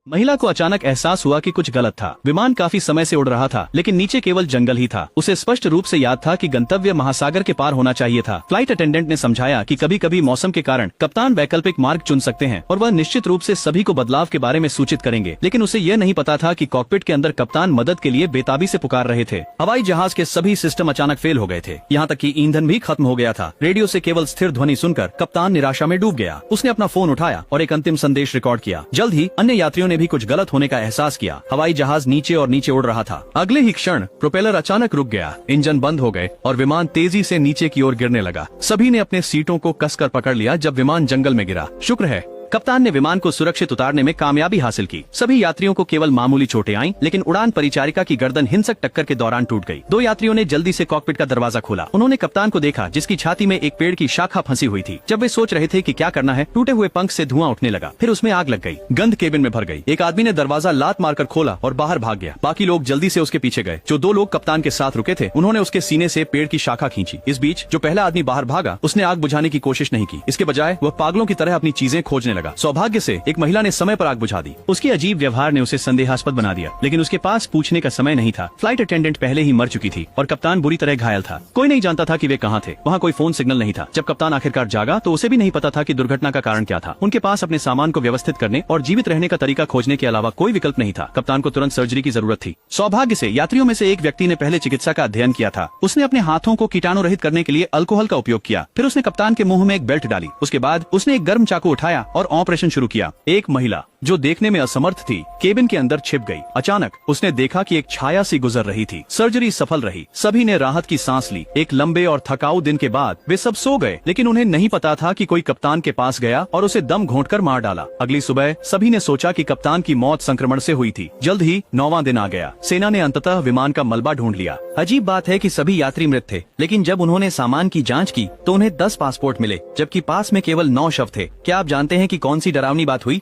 महिला को अचानक एहसास हुआ कि कुछ गलत था। विमान काफी समय से उड़ रहा था, लेकिन नीचे केवल जंगल ही था। उसे स्पष्ट रूप से याद था कि गंतव्य महासागर के पार होना चाहिए था। फ्लाइट अटेंडेंट ने समझाया कि कभी कभी मौसम के कारण कप्तान वैकल्पिक मार्ग चुन सकते हैं और वह निश्चित रूप से सभी को बदलाव के बारे में सूचित करेंगे। लेकिन उसे यह नहीं पता था कि कॉकपिट के अंदर कप्तान मदद के लिए बेताबी से पुकार रहे थे। हवाई जहाज के सभी सिस्टम अचानक फेल हो गए थे, यहाँ तक कि ईंधन भी खत्म हो गया था। रेडियो से केवल स्थिर ध्वनि सुनकर कप्तान निराशा में डूब गया। उसने अपना फोन उठाया और एक अंतिम संदेश रिकॉर्ड किया। जल्द ही अन्य यात्रियों ने भी कुछ गलत होने का एहसास किया। हवाई जहाज नीचे और नीचे उड़ रहा था। अगले ही क्षण प्रोपेलर अचानक रुक गया, इंजन बंद हो गए और विमान तेजी से नीचे की ओर गिरने लगा। सभी ने अपने सीटों को कसकर पकड़ लिया जब विमान जंगल में गिरा। शुक्र है कप्तान ने विमान को सुरक्षित उतारने में कामयाबी हासिल की। सभी यात्रियों को केवल मामूली चोटें आईं, लेकिन उड़ान परिचारिका की गर्दन हिंसक टक्कर के दौरान टूट गई। दो यात्रियों ने जल्दी से कॉकपिट का दरवाजा खोला। उन्होंने कप्तान को देखा, जिसकी छाती में एक पेड़ की शाखा फंसी हुई थी। जब वे सोच रहे थे कि क्या करना है, टूटे हुए पंख से धुआं उठने लगा। फिर उसमें आग लग गई। गंध केबिन में भर गई। एक आदमी ने दरवाजा लात मारकर खोला और बाहर भाग गया। बाकी लोग जल्दी से उसके पीछे गए। जो दो लोग कप्तान के साथ रुके थे, उन्होंने उसके सीने से पेड़ की शाखा खींची। इस बीच जो पहला आदमी बाहर भागा, उसने आग बुझाने की कोशिश नहीं की। इसके बजाय वह पागलों की तरह अपनी चीजें खोजने लगा। सौभाग्य से एक महिला ने समय पर आग बुझा दी। उसके अजीब व्यवहार ने उसे संदेहास्पद बना दिया, लेकिन उसके पास पूछने का समय नहीं था। फ्लाइट अटेंडेंट पहले ही मर चुकी थी और कप्तान बुरी तरह घायल था। कोई नहीं जानता था कि वे कहाँ थे। वहाँ कोई फोन सिग्नल नहीं था। जब कप्तान आखिरकार जागा तो उसे भी नहीं पता था कि दुर्घटना का कारण क्या था। उनके पास अपने सामान को व्यवस्थित करने और जीवित रहने का तरीका खोजने के अलावा कोई विकल्प नहीं था। कप्तान को तुरंत सर्जरी की जरूरत थी। सौभाग्य से यात्रियों में से एक व्यक्ति ने पहले चिकित्सा का अध्ययन किया था। उसने अपने हाथों को कीटाणु रहित करने के लिए अल्कोहल का उपयोग किया। फिर उसने कप्तान के मुंह में एक बेल्ट डाली। उसके बाद उसने एक गर्म चाकू उठाया और ऑपरेशन शुरू किया। एक महिला जो देखने में असमर्थ थी, केबिन के अंदर छिप गई। अचानक उसने देखा कि एक छाया सी गुजर रही थी। सर्जरी सफल रही। सभी ने राहत की सांस ली। एक लंबे और थकाऊ दिन के बाद वे सब सो गए, लेकिन उन्हें नहीं पता था कि कोई कप्तान के पास गया और उसे दम घोंटकर मार डाला। अगली सुबह सभी ने सोचा कि कप्तान की मौत संक्रमण से हुई थी। जल्द ही 9वां दिन आ गया। सेना ने अंततः विमान का मलबा ढूंढ लिया। अजीब बात है कि सभी यात्री मृत थे, लेकिन जब उन्होंने सामान की जांच की तो उन्हें 10 पासपोर्ट मिले, जबकि पास में केवल 9 शव थे। क्या आप जानते हैं कि कौन सी डरावनी बात हुई?